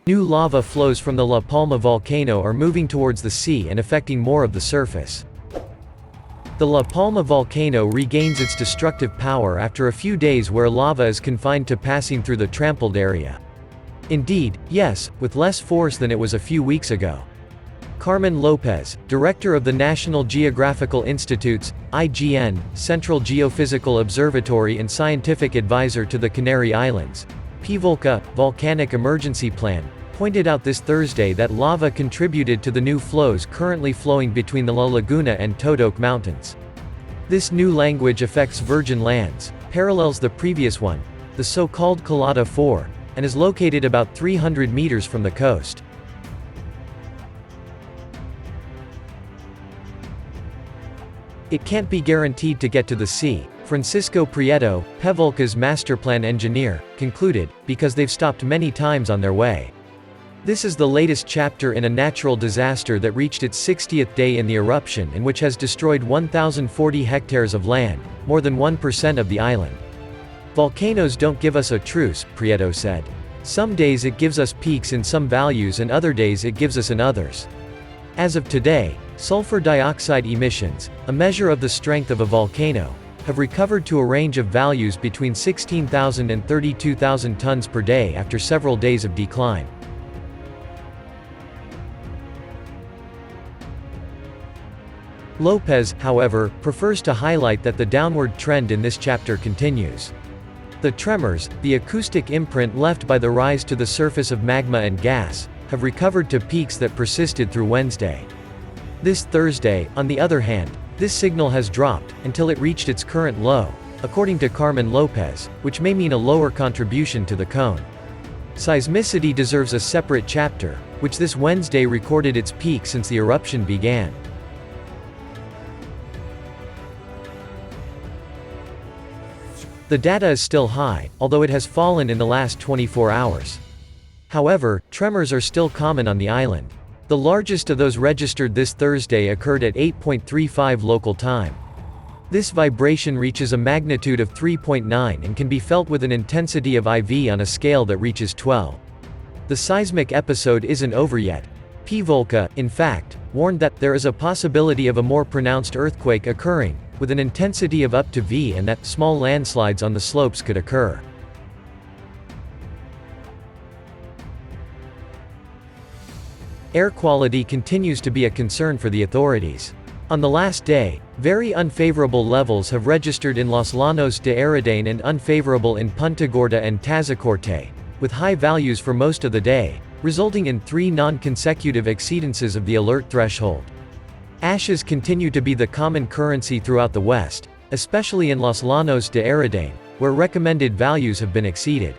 New lava flows from the La Palma volcano are moving towards the sea and affecting more of the surface. The La Palma volcano regains its destructive power after a few days where lava is confined to passing through the trampled area. Indeed, yes, with less force than it was a few weeks ago. Carmen Lopez, director of the National Geographical Institute's, IGN, Central Geophysical Observatory and scientific advisor to the Canary Islands, PVolca, Volcanic Emergency Plan, pointed out this Thursday that lava contributed to the new flows currently flowing between the La Laguna and Todoque Mountains. This new language affects virgin lands, parallels the previous one, the so-called Colada 4, and is located about 300 meters from the coast. It can't be guaranteed to get to the sea, Francisco Prieto, PVolca's masterplan engineer, concluded, because they've stopped many times on their way. This is the latest chapter in a natural disaster that reached its 60th day in the eruption and which has destroyed 1,040 hectares of land, more than 1% of the island. Volcanoes don't give us a truce, Prieto said. Some days it gives us peaks in some values and other days it gives us in others. As of today, sulfur dioxide emissions, a measure of the strength of a volcano, have recovered to a range of values between 16,000 and 32,000 tons per day after several days of decline. Lopez, however, prefers to highlight that the downward trend in this chapter continues. The tremors, the acoustic imprint left by the rise to the surface of magma and gas, have recovered to peaks that persisted through Wednesday. This Thursday, on the other hand, this signal has dropped, until it reached its current low, according to Carmen Lopez, which may mean a lower contribution to the cone. Seismicity deserves a separate chapter, which this Wednesday recorded its peak since the eruption began. The data is still high, although it has fallen in the last 24 hours. However, tremors are still common on the island. The largest of those registered this Thursday occurred at 8.35 local time. This vibration reaches a magnitude of 3.9 and can be felt with an intensity of IV on a scale that reaches 12. The seismic episode isn't over yet. PVolca, in fact, warned that there is a possibility of a more pronounced earthquake occurring, with an intensity of up to V, and that small landslides on the slopes could occur. Air quality continues to be a concern for the authorities. On the last day, very unfavorable levels have registered in Los Llanos de Aradane and unfavorable in Punta Gorda and Tazacorte, with high values for most of the day, resulting in 3 non-consecutive exceedances of the alert threshold. Ashes continue to be the common currency throughout the West, especially in Los Llanos de Aradane, where recommended values have been exceeded.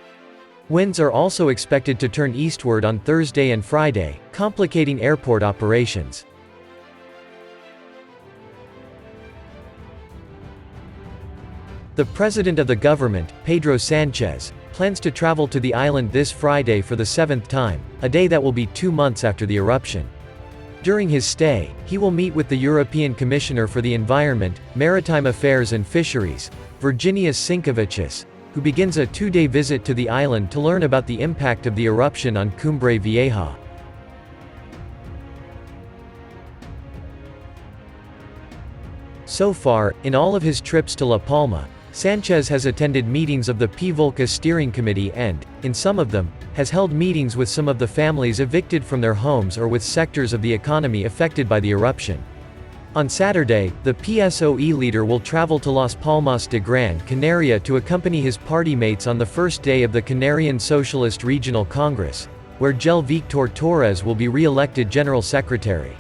Winds are also expected to turn eastward on Thursday and Friday, complicating airport operations. The president of the government, Pedro Sanchez, plans to travel to the island this Friday for the 7th time, a day that will be 2 months after the eruption. During his stay, he will meet with the European Commissioner for the Environment, Maritime Affairs and Fisheries, Virginijus Sinkevicius, who begins a 2-day visit to the island to learn about the impact of the eruption on Cumbre Vieja. So far, in all of his trips to La Palma, Sanchez has attended meetings of the PVolca Steering Committee and, in some of them, has held meetings with some of the families evicted from their homes or with sectors of the economy affected by the eruption. On Saturday, the PSOE leader will travel to Las Palmas de Gran Canaria to accompany his party mates on the first day of the Canarian Socialist Regional Congress, where Gel Victor Torres will be re-elected General Secretary.